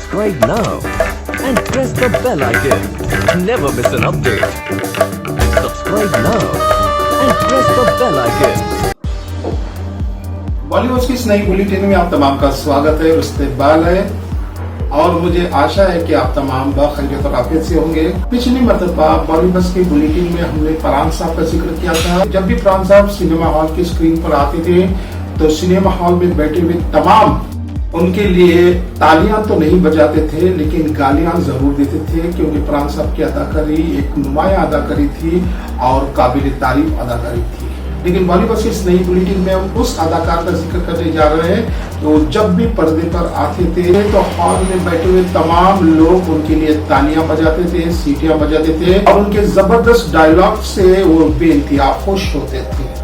Subscribe now and press the bell icon. Never miss an update. Subscribe now and press the bell icon. Bollywood की इस नई bulletin में आप तमाम का स्वागत है, इस्तकबाल है और मुझे आशा है कि आप तमाम बखैरियत और आफियत से होंगे। पिछली मरतबा बॉलीवुड की बुलेटिन में हमने फरहान साहब का जिक्र किया था। जब भी फरहान साहब सिनेमा हॉल की स्क्रीन पर आते थे तो सिनेमा हॉल में बैठे हुए तमाम उनके लिए तालियां तो नहीं बजाते थे लेकिन गालियां जरूर देते थे, क्योंकि फरहान साहब की अदाकारी एक नुमाया अदाकारी थी और काबिल तारीफ अदाकारी थी। लेकिन बॉलीवुड की इस नई बुलेटिन में हम उस अदाकार का जिक्र करने जा रहे हैं तो जब भी पर्दे पर आते थे तो हॉल में बैठे हुए तमाम लोग उनके लिए तालियां बजाते थे, सीटियां बजाते थे और उनके जबरदस्त डायलॉग से वो बेइंतहा खुश होते थे।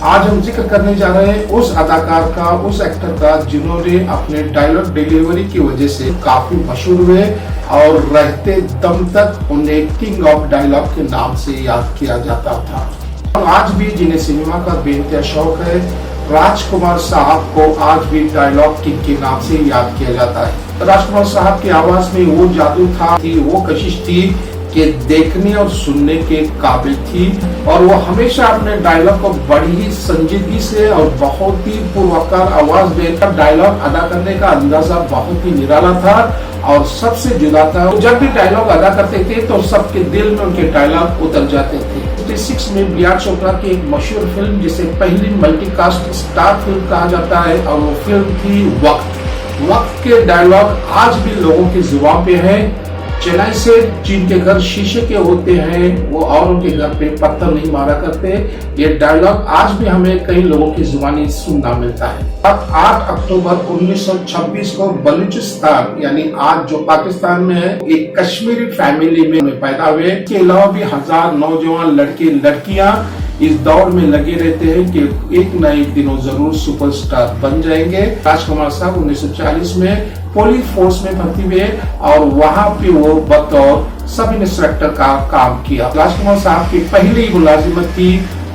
आज हम जिक्र करने जा रहे हैं उस अदाकार का, उस एक्टर का जिन्होंने अपने डायलॉग डिलीवरी की वजह से काफी मशहूर हुए और रहते दम तक उन्हें किंग ऑफ डायलॉग के नाम से याद किया जाता था। और आज भी जिन्हें सिनेमा का बेइंतहा शौक है, राजकुमार साहब को आज भी डायलॉग किंग के नाम से याद किया जाता है। राजकुमार साहब की आवाज में वो जादू था, वो कशिश थी कि देखने और सुनने के काबिल थी और वो हमेशा अपने डायलॉग को बड़ी ही संजीदगी से और बहुत ही पूर्वाकार आवाज देकर डायलॉग अदा करने का अंदाजा बहुत ही निराला था और सबसे जुदा था। जब भी डायलॉग अदा करते थे तो सबके दिल में उनके डायलॉग उतर जाते थे। 1956 में बी आर चोपड़ा की एक मशहूर फिल्म जिसे पहली मल्टीकास्ट स्टार फिल्म कहा जाता है और वो फिल्म थी वक्त। वक्त के डायलॉग आज भी लोगों की जुबान पे है। चेन्नई से जिनके घर शीशे के होते हैं वो और उनके घर पे पत्थर नहीं मारा करते, ये डायलॉग आज भी हमें कई लोगों की जुबानी सुनना मिलता है। अब 8 अक्टूबर 1926 को बलूचिस्तान यानी आज जो पाकिस्तान में है एक कश्मीरी फैमिली में पैदा हुए। इसके अलावा भी हजार नौजवान लड़के लड़कियां इस दौड़ में लगे रहते हैं कि एक न एक दिन वो जरूर सुपरस्टार बन जाएंगे। राजकुमार साहब 1940 में पुलिस फोर्स में भर्ती हुए और वहां पे वो बतौर सब इंस्पेक्टर का काम किया। राजकुमार साहब की पहली मुलाजिमत थी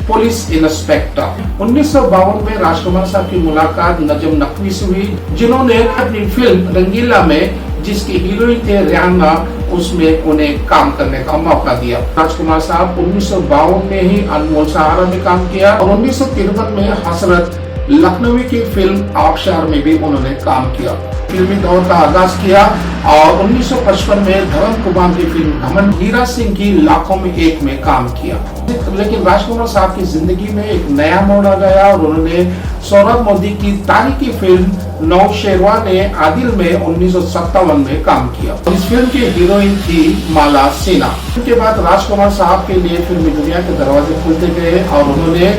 पुलिस इंस्पेक्टर। 1952 में राजकुमार साहब की मुलाकात नजम नकवी से हुई, जिन्होंने अपनी फिल्म रंगीला में जिसकी हीरोइन थे रियाना उसमें उन्हें काम करने का मौका दिया। राजकुमार साहब 1952 में ही अनमोल सहारा में काम किया और 1953 में हसरत लखनवी की फिल्म आबशार में भी उन्होंने काम किया। फिल्मी दौर का आगाज किया और 1955 में धर्म कुमार की फिल्म घमंड, हीरा सिंह की लाखों में एक में काम किया। लेकिन राजकुमार साहब की जिंदगी में एक नया मोड़ आ गया और उन्होंने सौरभ मोदी की तारीखी फिल्म नौशेरवा ने आदिल में 1957 में काम किया। इस फिल्म की हीरोइन थी माला सिन्हा। इसके बाद राजकुमार साहब के लिए फिल्मी दुनिया के दरवाजे खुलते गए और उन्होंने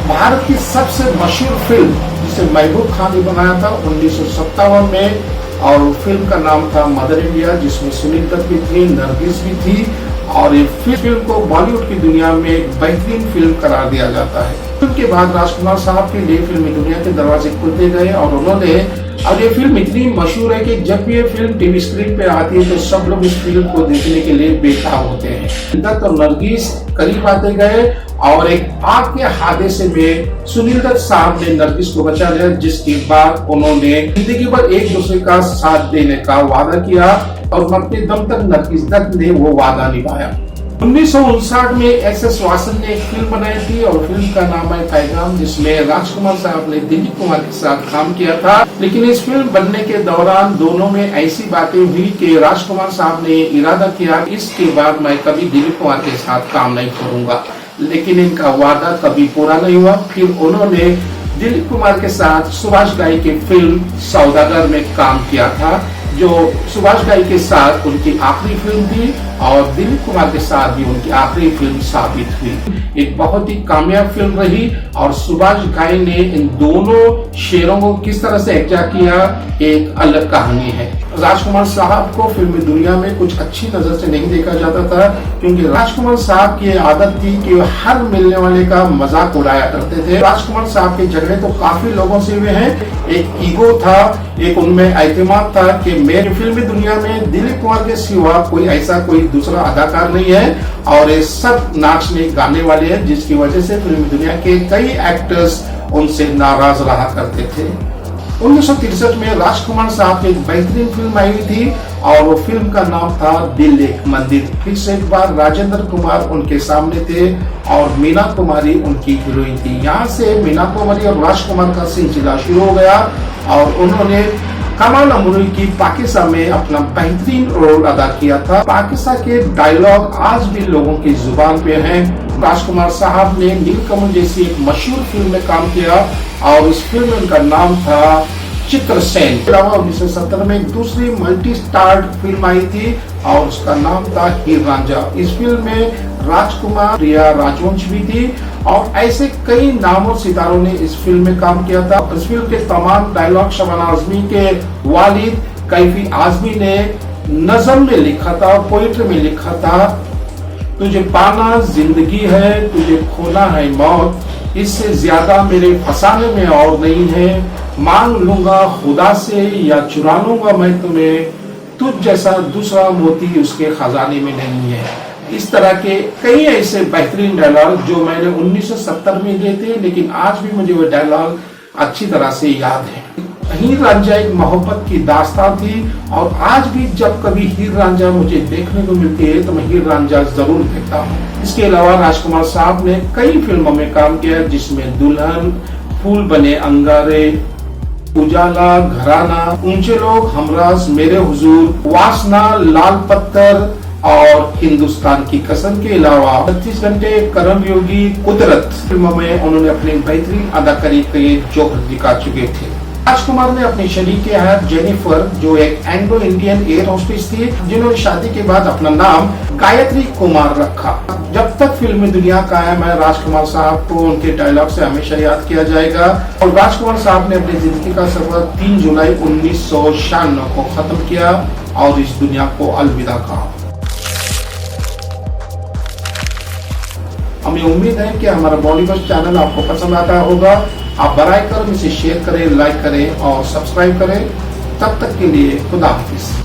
भारत की सबसे मशहूर फिल्म जिसे महबूब खान ने बनाया था 1957 में और फिल्म का नाम था मदर इंडिया, जिसमें सुनील दत्त भी थी, नरगिस भी थी और ये फिल्म को बॉलीवुड की दुनिया में एक बेहतरीन फिल्म करार दिया जाता है। फिल्म के बाद राजकुमार साहब के लिए फिल्मी दुनिया के दरवाजे खुलते गए और उन्होंने और ये फिल्म इतनी मशहूर है कि जब भी ये फिल्म टीवी स्क्रीन पे आती है तो सब लोग इस फिल्म को देखने के लिए बेताब होते हैं। दत्त और नरगिस करीब आते गए और एक आग के हादसे में सुनील दत्त साहब ने नरगिस को बचा लिया, जिसके बाद उन्होंने जिंदगी भर एक दूसरे का साथ देने का वादा किया और मरते दम तक नरगिस दत्त ने वो वादा निभाया। 1959 में एस वासन ने एक फिल्म बनाई थी और फिल्म का नाम है पैगाम, जिसमें राजकुमार साहब ने दिलीप कुमार के साथ काम किया था। लेकिन इस फिल्म बनने के दौरान दोनों में ऐसी बातें हुई कि राजकुमार साहब ने इरादा किया इसके बाद मैं कभी दिलीप कुमार के साथ काम नहीं करूंगा, लेकिन इनका वादा कभी पूरा नहीं हुआ। फिर उन्होंने दिलीप कुमार के साथ सुभाष घई की फिल्म सौदागर में काम किया था, जो सुभाष घई के साथ उनकी आखिरी फिल्म थी और दिलीप कुमार के साथ भी उनकी आखिरी फिल्म साबित हुई। एक बहुत ही कामयाब फिल्म रही और सुभाष घई ने इन दोनों शेरों को किस तरह से एक्जा किया एक अलग कहानी है। राजकुमार साहब को फिल्मी दुनिया में कुछ अच्छी नजर से नहीं देखा जाता था, क्योंकि राजकुमार साहब की आदत थी कि हर मिलने वाले का मजाक उड़ाया करते थे। राजकुमार साहब के झगड़े तो काफी लोगों से हुए हैं। एक ईगो था, एक उनमें एतमाद था कि मेरी फिल्मी दुनिया में दिलीप कुमार के सिवा कोई दूसरा अदाकार नहीं है और ये सब नाचने गाने वाले हैं, जिसकी वजह से फिल्मी दुनिया के कई एक्टर्स उनसे नाराज रहा करते थे। 1963 में राजकुमार साहब की एक बेहतरीन फिल्म आई हुई थी और वो फिल्म का नाम था दिल एक मंदिर। फिर से एक बार राजेंद्र कुमार उनके सामने थे और मीना कुमारी उनकी हीरोइन थी। यहाँ से मीना कुमारी और राजकुमार का सिलसिला शुरू हो गया और उन्होंने कमाल अमरूई की पाकिस्तान में अपना बेहतरीन रोल अदा किया था। पाकिस्तान के डायलॉग आज भी लोगों की जुबान पे हैं। राजकुमार साहब ने नीलकमल जैसी एक मशहूर फिल्म में काम किया और उस फिल्म में उनका नाम था चित्रसेन। के अलावा 1970 में एक दूसरी मल्टी स्टार्ड फिल्म आई थी और उसका नाम था हीर रांझा। इस फिल्म में राजकुमार, प्रिया राजवंश भी थी और ऐसे कई नामों सितारों ने इस फिल्म में काम किया था। इस फिल्म के तमाम डायलॉग शबाना आजमी के वालिद कैफी आजमी ने नज़म में लिखा था, पोइट्री में लिखा था। तुझे पाना जिंदगी है, तुझे खोना है मौत, इससे ज्यादा मेरे फसाने में और नहीं है। मांग लूंगा खुदा से या चुरा लूंगा मैं तुम्हें, तुझ जैसा दूसरा मोती उसके खजाने में नहीं है। इस तरह के कई ऐसे बेहतरीन डायलॉग जो मैंने 1970 में दिए थे, लेकिन आज भी मुझे वो डायलॉग अच्छी तरह से याद है। हीर रांझा एक मोहब्बत की दास्तान थी और आज भी जब कभी हीर रांझा मुझे देखने को मिलती है तो मैं हीर रांझा जरूर देखता हूँ। इसके अलावा राजकुमार साहब ने कई फिल्मों में काम किया जिसमें दुल्हन, फूल बने अंगारे, उजाला, घराना, ऊंचे लोग, हमराज, मेरे हुजूर, वासना, लाल पत्थर और हिंदुस्तान की कसम के अलावा 36 घंटे, करम योगी, कुदरत फिल्मों में उन्होंने अपनी बेहतरीन अदाकारी के जोहर दिखा चुके थे। राजकुमार ने अपनी शरीक है जेनिफर, जो एक एंग्लो इंडियन एयर होस्टेस थी, जिन्होंने शादी के बाद अपना नाम गायत्री कुमार रखा। जब तक फिल्मी दुनिया कायम है, राजकुमार साहब को उनके डायलॉग से हमेशा याद किया जाएगा। और राजकुमार साहब ने अपनी जिंदगी का सफर 3 जुलाई 1996 को खत्म किया और इस दुनिया को अलविदा कहा। हमें उम्मीद है कि हमारा बॉलीवुड चैनल आपको पसंद आता होगा। आप बराए कर इसे शेयर करें, लाइक करें और सब्सक्राइब करें। तब तक के लिए खुदा हाफिज।